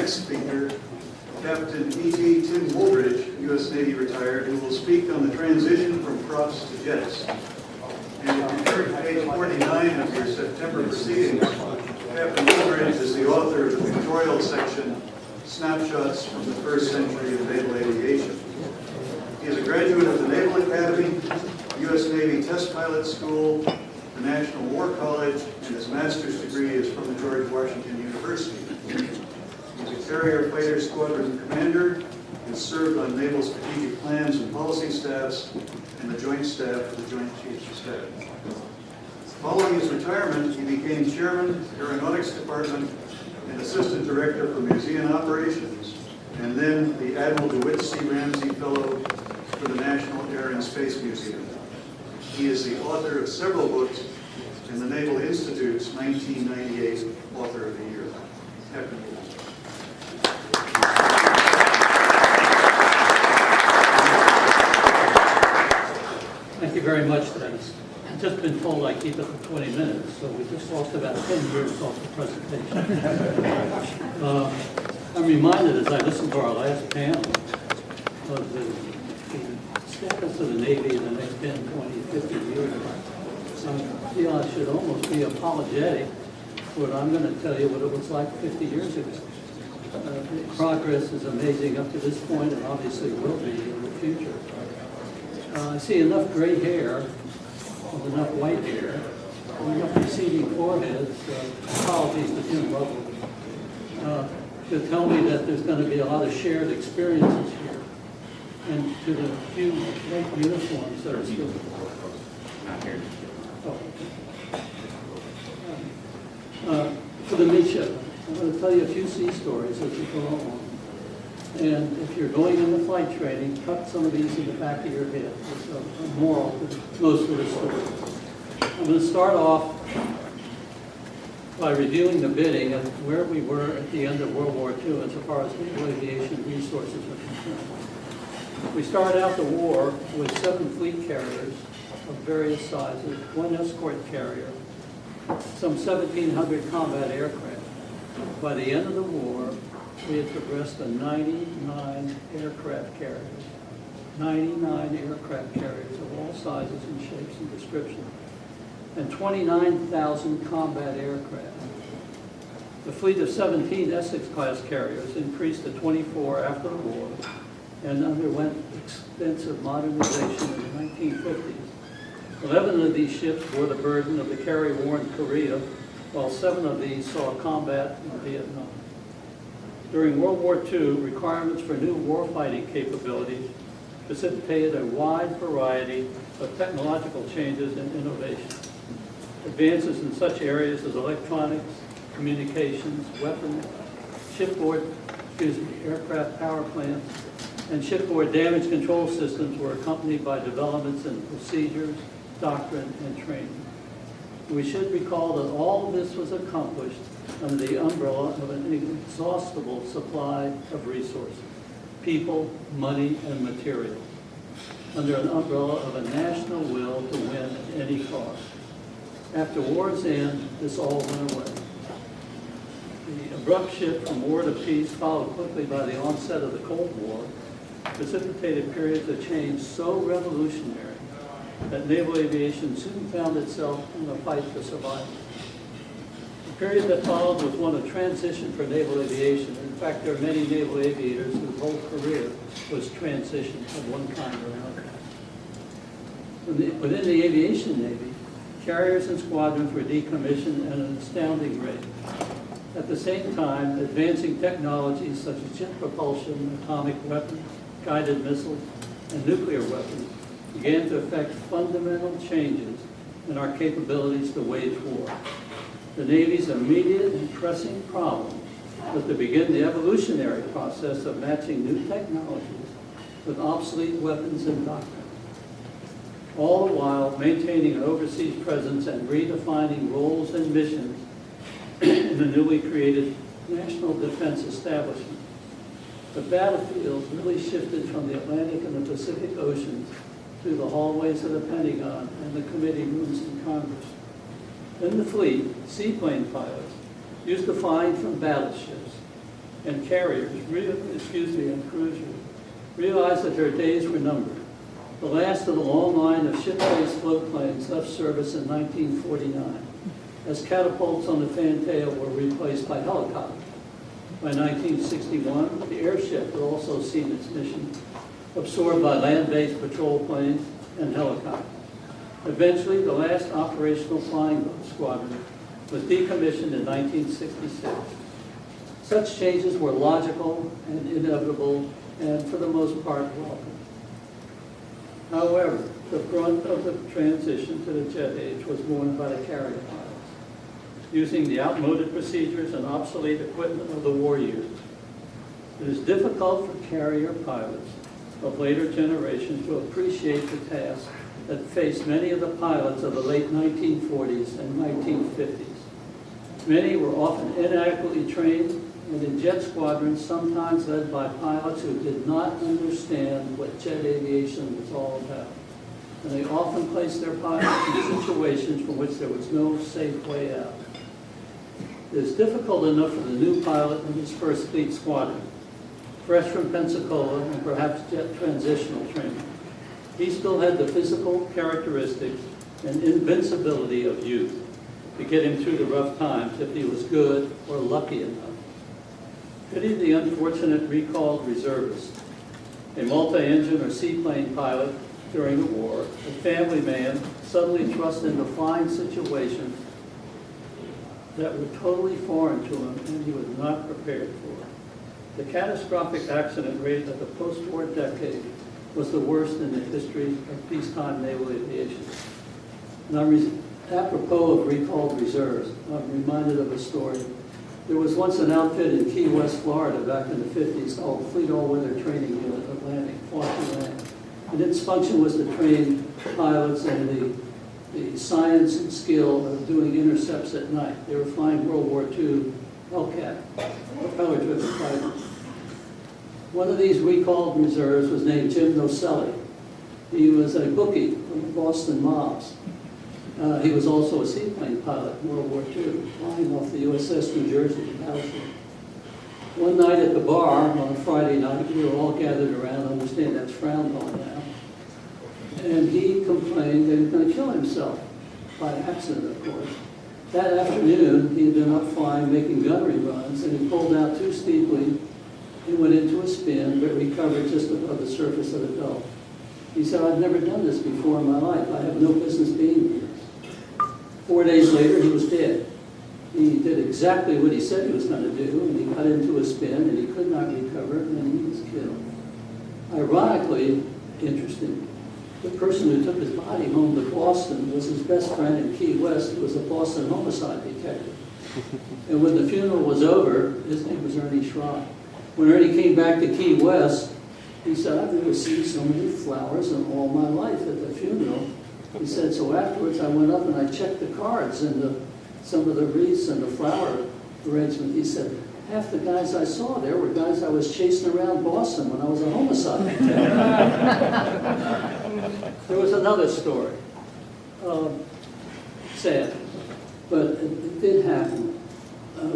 next speaker, Captain E.T. Tim Wooldridge, U.S. Navy retired, who will speak on the transition from props to jets. And if you turn to page 49 of your September proceedings, Captain Wooldridge is the author of the pictorial section, Snapshots from the First Century of Naval Aviation. He is a graduate of the Naval Academy, U.S. Navy Test Pilot School, the National War College, and his master's degree is from the George Washington University. He's a carrier fighter squadron commander and served on Naval Strategic Plans and Policy Staffs and the Joint Staff of the Joint Chiefs of Staff. Following his retirement, he became chairman of the Aeronautics Department and assistant director for museum operations, and then the Admiral DeWitt C. Ramsey Fellow for the National Air and Space Museum. He is the author of several books and the Naval Institute's 1998 Author of the Year. Captain Wooldridge. Thank you very much, Dennis. I've just been told I keep it for 20 minutes, so we just lost about 10 years off the presentation. I'm reminded as I listened to our last panel of the status of the Navy in the next 10, 20, 50 years. I feel I should almost be apologetic for what I'm going to tell you what it was like 50 years ago. Progress is amazing up to this point and obviously will be in the future. I see enough gray hair, with enough white hair, and enough receding foreheads, apologies to Tim Lovell, to tell me that there's going to be a lot of shared experiences here. And to the few white uniforms that are still for the midshipmen, I'm going to tell you a few sea stories as we go along. And if you're going into flight training, tuck some of these in the back of your head. It's a moral to most of the stories. I'm going to start off by reviewing the bidding and where we were at the end of World War II as far as naval aviation resources are concerned. We started out the war with 7 fleet carriers of various sizes, 1 escort carrier, some 1,700 combat aircraft. By the end of the war, we had progressed to 99 aircraft carriers. 99 aircraft carriers of all sizes and shapes and descriptions, and 29,000 combat aircraft. The fleet of 17 Essex-class carriers increased to 24 after the war and underwent extensive modernization in the 1950s. 11 of these ships bore the burden of the carrier war in Korea, while 7 of these saw combat in Vietnam. During World War II, requirements for new warfighting capabilities precipitated a wide variety of technological changes and innovations. Advances in such areas as electronics, communications, weapons, aircraft power plants, and shipboard damage control systems were accompanied by developments in procedures, doctrine, and training. We should recall that all of this was accomplished under the umbrella of an inexhaustible supply of resources, people, money, and materials, under an umbrella of a national will to win at any cost. After war's end, this all went away. The abrupt shift from war to peace, followed quickly by the onset of the Cold War, precipitated periods of change so revolutionary that naval aviation soon found itself in a fight for survival. The period that followed was one of transition for naval aviation. In fact, there are many naval aviators whose whole career was transition of one kind or another. Within the aviation Navy, carriers and squadrons were decommissioned at an astounding rate. At the same time, advancing technologies such as jet propulsion, atomic weapons, guided missiles, and nuclear weapons began to affect fundamental changes in our capabilities to wage war. The Navy's immediate and pressing problem was to begin the evolutionary process of matching new technologies with obsolete weapons and doctrine, all the while maintaining an overseas presence and redefining roles and missions in the newly created National Defense Establishment. The battlefield really shifted from the Atlantic and the Pacific Oceans through the hallways of the Pentagon and the committee rooms in Congress. In the fleet, seaplane pilots used to find from battleships and carriers, and cruisers, realized that their days were numbered. The last of the long line of ship-based float planes left service in 1949, as catapults on the fantail were replaced by helicopters. By 1961, the airship had also seen its mission absorbed by land-based patrol planes and helicopters. Eventually, the last operational flying boat squadron was decommissioned in 1966. Such changes were logical and inevitable, and for the most part, welcome. However, the brunt of the transition to the jet age was borne by the carrier pilots, using the outmoded procedures and obsolete equipment of the war years. It is difficult for carrier pilots of later generations to appreciate the task that faced many of the pilots of the late 1940s and 1950s. Many were often inadequately trained and in jet squadrons, sometimes led by pilots who did not understand what jet aviation was all about. And they often placed their pilots in situations from which there was no safe way out. It is difficult enough for the new pilot in his first fleet squadron, fresh from Pensacola and perhaps jet transitional training. He still had the physical characteristics and invincibility of youth to get him through the rough times if he was good or lucky enough. Pity the unfortunate recalled reservist, a multi-engine or seaplane pilot during the war, a family man suddenly thrust into flying situations that were totally foreign to him and he was not prepared for. The catastrophic accident rate of the post-war decade was the worst in the history of peacetime naval aviation. And apropos of recalled reserves, I'm reminded of a story. There was once an outfit in Key West, Florida, back in the 50s called Fleet All-Weather Training Unit Atlantic, fought land. And its function was to train pilots in the science and skill of doing intercepts at night. They were flying World War II CAPT, propeller-driven fighters. One of these recalled reserves was named Jim Nocelli. He was a bookie from the Boston mobs. He was also a seaplane pilot in World War II, flying off the USS New Jersey battleship. One night at the bar on a Friday night, we were all gathered around. I understand that's frowned on now. And he complained that he was going to kill himself, by accident, of course. That afternoon, he had been up flying, making gunnery runs, and he pulled out too steeply. He went into a spin, but recovered just above the surface of the Gulf. He said, "I've never done this before in my life. I have no business being here." 4 days later, he was dead. He did exactly what he said he was going to do, and he got into a spin, and he could not recover, and he was killed. Ironically, interesting, the person who took his body home to Boston was his best friend in Key West, who was a Boston homicide detective. And when the funeral was over, his name was Ernie Schrock. When Ernie came back to Key West, he said, "I've never seen so many flowers in all my life at the funeral." He said, "So afterwards I went up and I checked the cards and some of the wreaths and the flower arrangement." He said, "Half the guys I saw there were guys I was chasing around Boston when I was a homicide detective." There was another story, sad, but it did happen.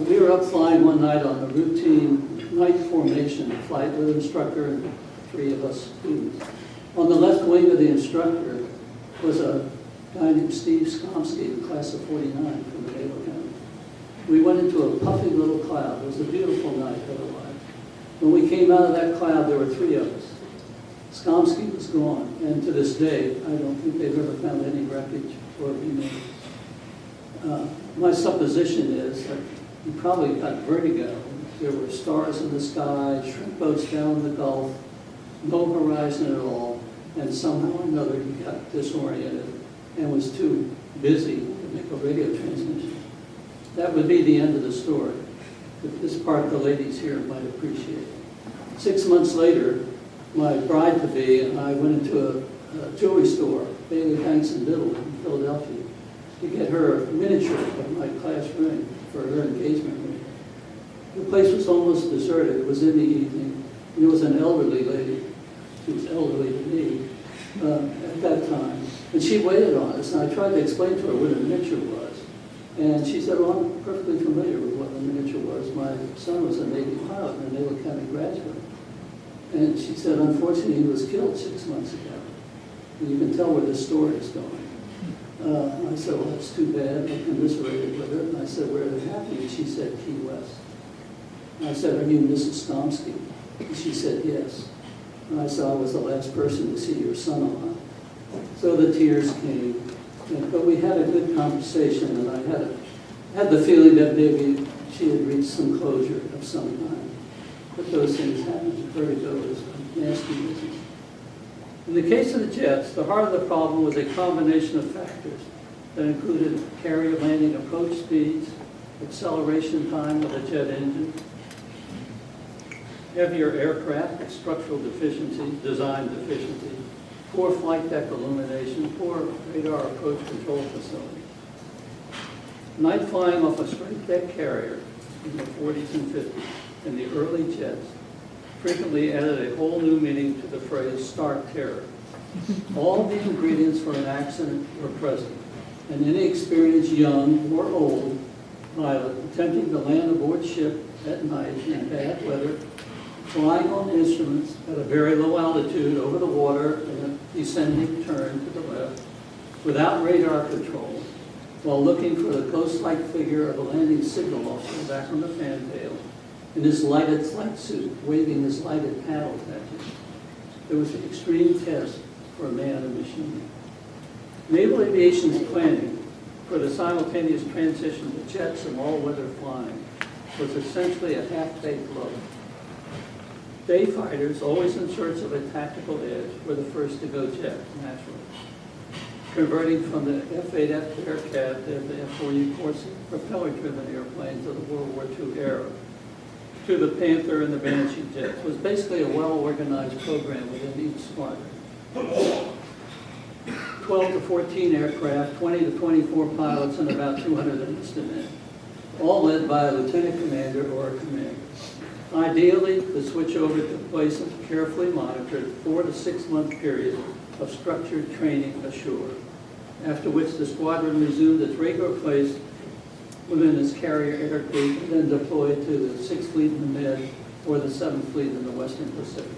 We were up flying one night on a routine night formation flight with an instructor and 3 of us students. On the left wing of the instructor was a guy named Steve Skomsky, class of 49 from the Naval Academy. We went into a puffy little cloud. It was a beautiful night otherwise. When we came out of that cloud, there were 3 of us. Skomsky was gone, and to this day, I don't think they've ever found any wreckage or remains. My supposition is that he probably got vertigo. There were stars in the sky, shrimp boats down the Gulf, no horizon at all, and somehow or another he got disoriented and was too busy to make a radio transmission. That would be the end of the story. But this part the ladies here might appreciate. 6 months later, my bride-to-be and I went into a jewelry store, Bailey Banks and Biddle in Philadelphia, to get her a miniature of my class ring for her engagement ring. The place was almost deserted. It was in the evening. There was an elderly lady. She was elderly to me at that time. And she waited on us, and I tried to explain to her what a miniature was. And she said, well, I'm perfectly familiar with what a miniature was. My son was a Navy pilot and a Naval Academy graduate. And she said, unfortunately, he was killed 6 months ago. And you can tell where this story is going. I said, well, that's too bad. I commiserated with her. And I said, where did it happen? And she said, Key West. And I said, are you Mrs. Stomsky? And she said, yes. And I said, I was the last person to see your son alive. So the tears came. But we had a good conversation, and I had the feeling that maybe she had reached some closure of some kind. But those things happen. Vertigo is a nasty business. In the case of the jets, the heart of the problem was a combination of factors that included carrier landing approach speeds, acceleration time of the jet engine, heavier aircraft with structural deficiency, design deficiency, poor flight deck illumination, poor radar approach control facility. Night flying off a straight deck carrier in the 40s and 50s and the early jets frequently added a whole new meaning to the phrase stark terror. All the ingredients for an accident were present. An inexperienced young or old pilot attempting to land aboard ship at night in bad weather, flying on instruments at a very low altitude over the water in a descending turn to the left, without radar control, while looking for the ghost-like figure of a landing signal officer back on the fantail, in his lighted flight suit, waving his lighted paddle at you. It was an extreme test for a man and machine. Naval aviation's planning for the simultaneous transition to jets and all-weather flying was essentially a half-baked loaf. Day fighters, always in search of a tactical edge, were the first to go jet, naturally. Converting from the F-8F Bearcat to the F-4U Corsair propeller-driven airplanes of the World War II era, to the Panther and the Banshee jets, was basically a well-organized program within each squadron. 12 to 14 aircraft, 20 to 24 pilots, and about 200 enlisted men, all led by a lieutenant commander or a commander. Ideally, the switchover took place in a carefully monitored 4 to 6 month period of structured training ashore, after which the squadron resumed its regular place within its carrier air fleet and then deployed to the 6th Fleet in the Med or the 7th Fleet in the Western Pacific.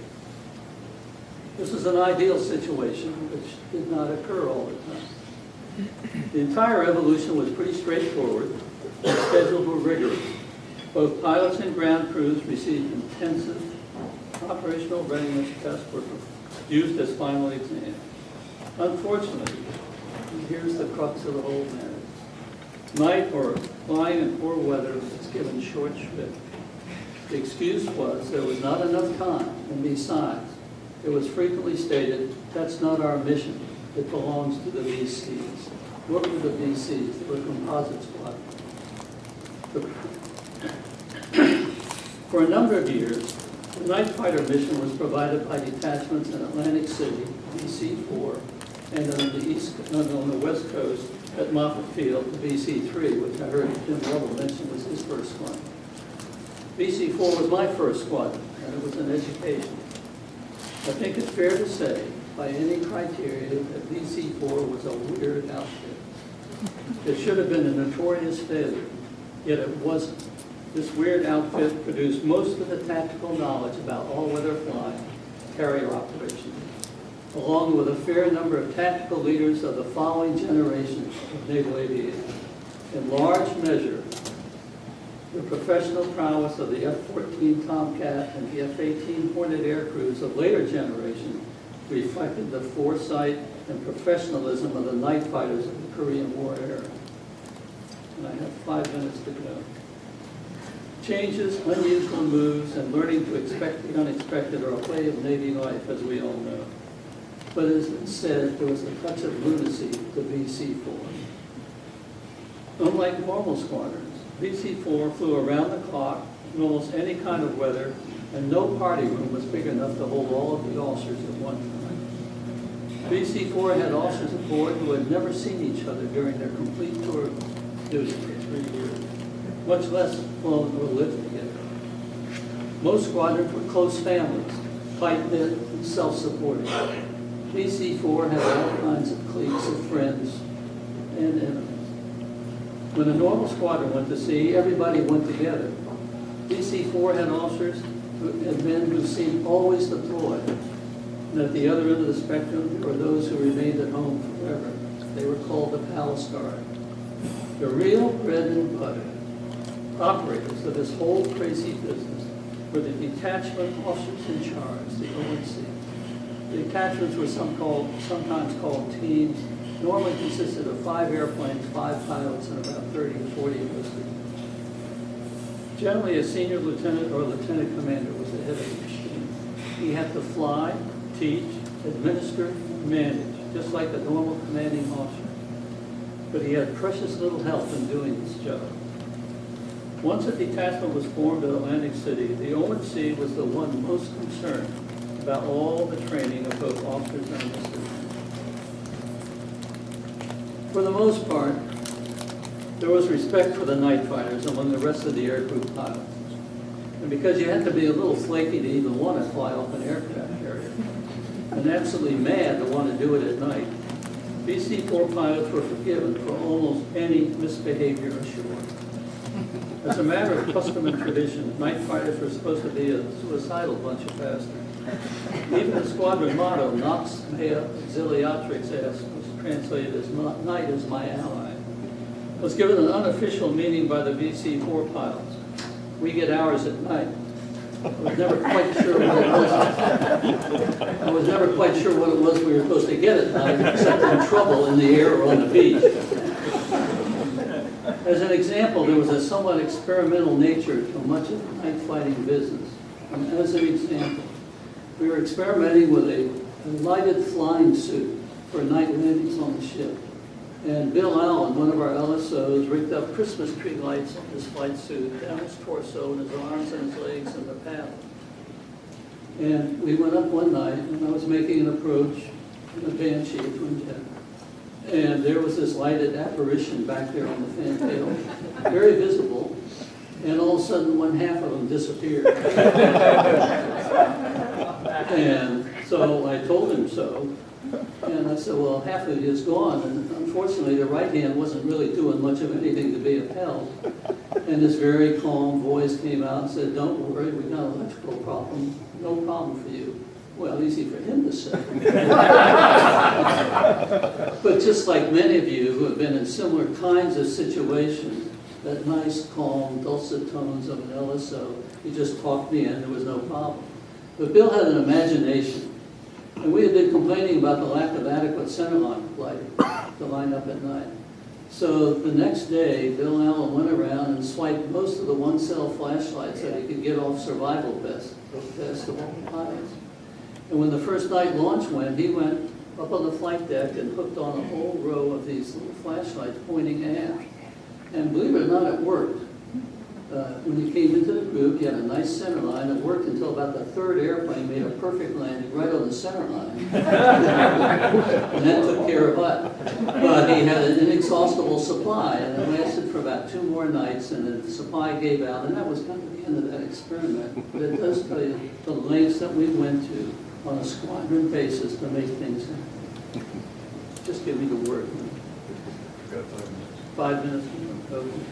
This is an ideal situation which did not occur all the time. The entire evolution was pretty straightforward. The schedules were rigorous. Both pilots and ground crews received intensive operational readiness tests were used as final exams. Unfortunately, and here's the crux of the whole matter, night or flying in poor weather was given short shrift. The excuse was there was not enough time, and besides, it was frequently stated, that's not our mission, it belongs to the VCs. What were the VCs? They were composite squadrons. For a number of years, the night fighter mission was provided by detachments in Atlantic City, VC-4, and on the West Coast at Moffett Field, the VC-3, which I heard Jim Lovell mention was his first squadron. VC-4 was my first squadron, and it was an education. I think it's fair to say, by any criteria, that VC-4 was a weird outfit. It should have been a notorious failure, yet it wasn't. This weird outfit produced most of the tactical knowledge about all-weather flying, carrier operations, along with a fair number of tactical leaders of the following generation of naval aviation. In large measure, the professional prowess of the F-14 Tomcat and the F-18 Hornet air crews of later generations reflected the foresight and professionalism of the night fighters of the Korean War era. And I have 5 minutes to go. Changes, unusual moves, and learning to expect the unexpected are a way of Navy life, as we all know. But as it said, there was a touch of lunacy to VC-4. Unlike normal squadrons, VC-4 flew around the clock in almost any kind of weather, and no party room was big enough to hold all of the officers at one time. VC-4 had officers aboard who had never seen each other during their complete tour of duty for 3 years, much less flown or lived together. Most squadrons were close families, tight-knit and self-supporting. VC-4 had all kinds of cliques of friends and enemies. When the normal squadron went to sea, everybody went together. VC-4 had officers and men who seemed always deployed. And at the other end of the spectrum were those who remained at home forever. They were called the Palace Guard. The real bread and butter operators of this whole crazy business were the detachment officers in charge, the ONC. The detachments were sometimes called teams, normally consisted of 5 airplanes, 5 pilots, and about 30 to 40 enlisted. Generally, a senior lieutenant or lieutenant commander was the head of the machine. He had to fly, teach, administer, and manage, just like a normal commanding officer. But he had precious little help in doing this job. Once a detachment was formed at Atlantic City, the ONC was the one most concerned about all the training of both officers and enlisted men. For the most part, there was respect for the night fighters among the rest of the aircrew pilots. And because you had to be a little flaky to even want to fly off an aircraft carrier, and absolutely mad to want to do it at night, VC-4 pilots were forgiven for almost any misbehavior ashore. As a matter of custom and tradition, night fighters were supposed to be a suicidal bunch of bastards. Even the squadron motto, Nox Mea Auxiliatrix Est, was translated as night is my ally, was given an unofficial meaning by the VC-4 pilots. We get ours at night. I was never quite sure what it was. I was never quite sure what it was we were supposed to get at night, except in trouble in the air or on the beach. As an example, there was a somewhat experimental nature to much of the night fighting business. And as an example, we were experimenting with a lighted flying suit for night landings on the ship. And Bill Allen, one of our LSOs, rigged up Christmas tree lights on his flight suit, down his torso and his arms and his legs and the paddle. And we went up one night, and I was making an approach in a Banshee, a twin jet. And there was this lighted apparition back there on the fantail, very visible, and all of a sudden one half of them disappeared. And so I told him so. And I said, well, half of it is gone. And unfortunately, the right hand wasn't really doing much of anything to be of help. And this very calm voice came out and said, don't worry, we got an electrical problem. No problem for you. Well, easy for him to say. But just like many of you who have been in similar kinds of situations, that nice, calm, dulcet tones of an LSO, he just talked me in, there was no problem. But Bill had an imagination. And we had been complaining about the lack of adequate centerline lighting to line up at night. So the next day, Bill Allen went around and swiped most of the one-cell flashlights that he could get off survival vests of all the pilots. And when the first night launch went, he went up on the flight deck and hooked on a whole row of these little flashlights pointing aft. And believe it or not, it worked. When you came into the group, you had a nice center line. It worked until about the third airplane made a perfect landing right on the center line. And that took care of it. But he had an inexhaustible supply, and it lasted for about 2 more nights, and the supply gave out, and that was kind of the end of that experiment. But it does tell you the lengths that we went to on a squadron basis to make things happen. Just give me the word. 5 minutes. Okay.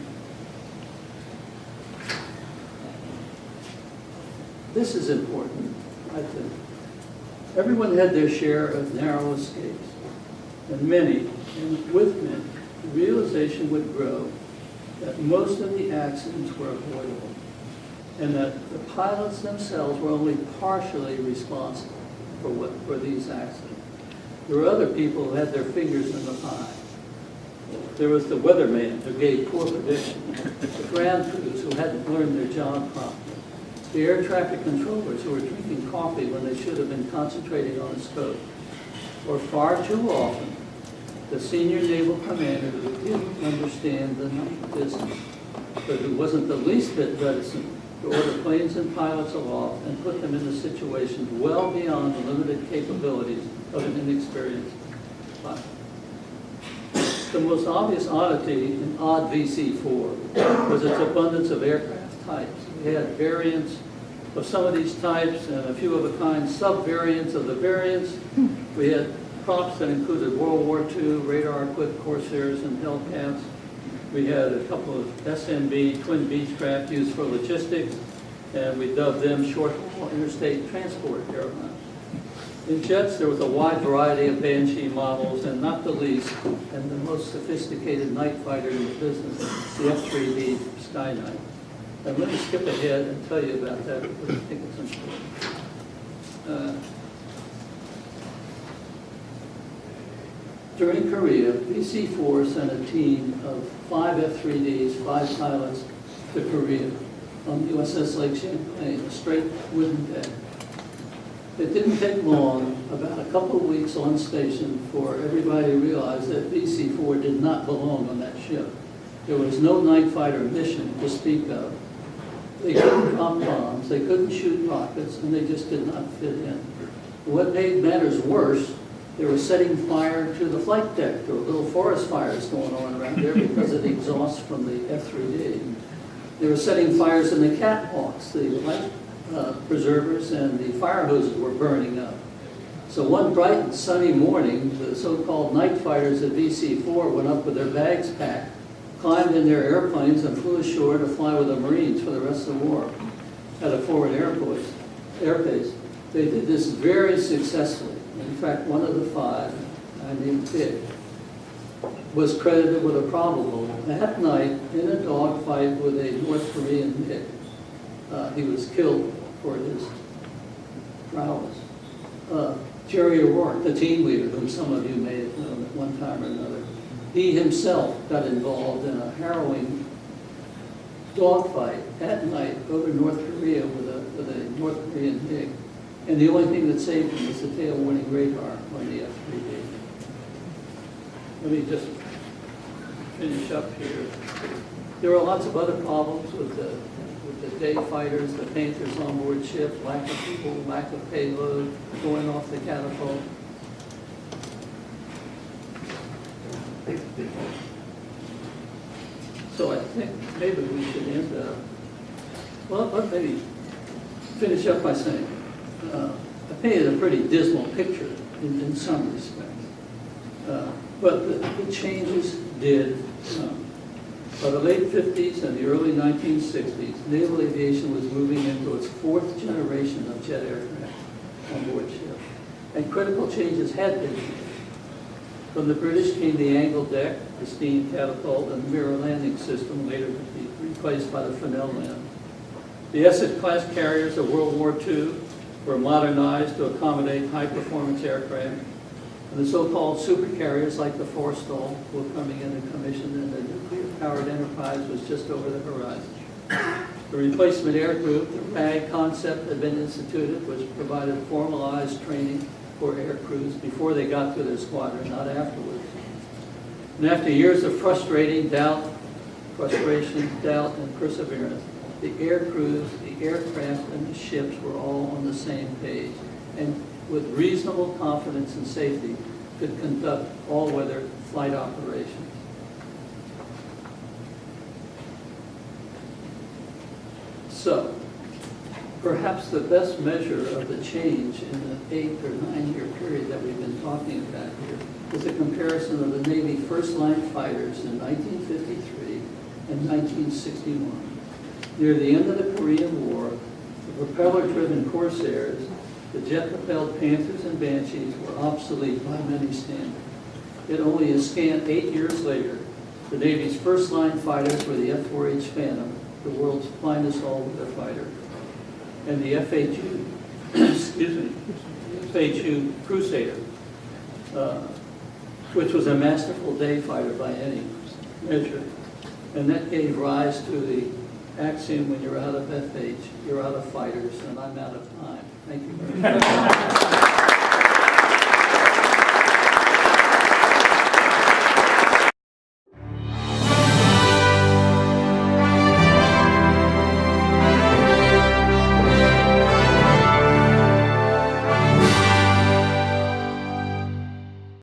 This is important, I think. Everyone had their share of narrow escapes, and many, and with many, the realization would grow that most of the accidents were avoidable, and that the pilots themselves were only partially responsible for these accidents. There were other people who had their fingers in the pie. There was the weatherman who gave poor predictions, the ground crews who hadn't learned their job properly, the air traffic controllers who were drinking coffee when they should have been concentrating on the scope, or far too often, the senior naval commander who didn't understand the night business, but who wasn't the least bit reticent to order planes and pilots aloft and put them into situations well beyond the limited capabilities of an inexperienced pilot. The most obvious oddity in odd VC-4 was its abundance of aircraft types. We had variants of some of these types and a few of a kind sub-variants of the variants. We had props that included World War II radar-equipped Corsairs and Hellcats. We had a couple of SMB twin Beechcraft used for logistics, and we dubbed them short-haul interstate transport airlines. In jets, there was a wide variety of Banshee models, and not the least, and the most sophisticated night fighter in the business, the F-3D Skynight. And let me skip ahead and tell you about that because I think it's important. During Korea, VC-4 sent a team of 5 F-3Ds, 5 pilots, to Korea on the USS Lake Champlain, a straight wooden deck. It didn't take long, about a couple of weeks on station, for everybody realized that VC-4 did not belong on that ship. There was no night fighter mission to speak of. They couldn't drop bombs, they couldn't shoot rockets, and they just did not fit in. What made matters worse, they were setting fire to the flight deck. There were little forest fires going on around there because of the exhaust from the F-3D. They were setting fires in the catwalks. The light preservers and the fire hoses were burning up. So one bright and sunny morning, the so-called night fighters at VC-4 went up with their bags packed, climbed in their airplanes, and flew ashore to fly with the Marines for the rest of the war at a forward air base. They did this very successfully. In fact, one of the 5, I named Dick, was credited with a probable that night in a dogfight with a North Korean MiG. He was killed for his prowess. Jerry O'Rourke, the team leader, whom some of you may have known at one time or another, he himself got involved in a harrowing dogfight at night over North Korea with a North Korean MiG. And the only thing that saved him was the tail warning radar on the F-3D. Let me just finish up here. There were lots of other problems with the day fighters, the Panthers on board ship, lack of people, lack of payload, going off the catapult. So I think maybe we should end up, well, let's maybe finish up by saying, I painted a pretty dismal picture in some respects. But the changes did come. By the late 50s and the early 1960s, naval aviation was moving into its 4th generation of jet aircraft on board ship. And critical changes had been made. From the British came the angled deck, the steam catapult, and the mirror landing system, later to be replaced by the Fresnel lamp. The Essex-class carriers of World War II were modernized to accommodate high-performance aircraft. And the so-called supercarriers like the Forstall were coming into commission, and the nuclear-powered Enterprise was just over the horizon. The replacement air group, the RAG concept, had been instituted, which provided formalized training for air crews before they got to their squadron, not afterwards. And after years of frustration, doubt, and perseverance, the air crews, the aircraft, and the ships were all on the same page, and with reasonable confidence and safety could conduct all-weather flight operations. So, perhaps the best measure of the change in the 8 or 9 year period that we've been talking about here is a comparison of the Navy first-line fighters in 1953 and 1961. Near the end of the Korean War, the propeller-driven Corsairs, the jet-propelled Panthers and Banshees were obsolete by many standards. Yet only a scant 8 years later, the Navy's first-line fighters were the F-4H Phantom, the world's finest all-weather fighter, and the FHU, FHU Crusader, which was a masterful day fighter by any measure. And that gave rise to the axiom, when you're out of FH, you're out of fighters, and I'm out of time. Thank you very much.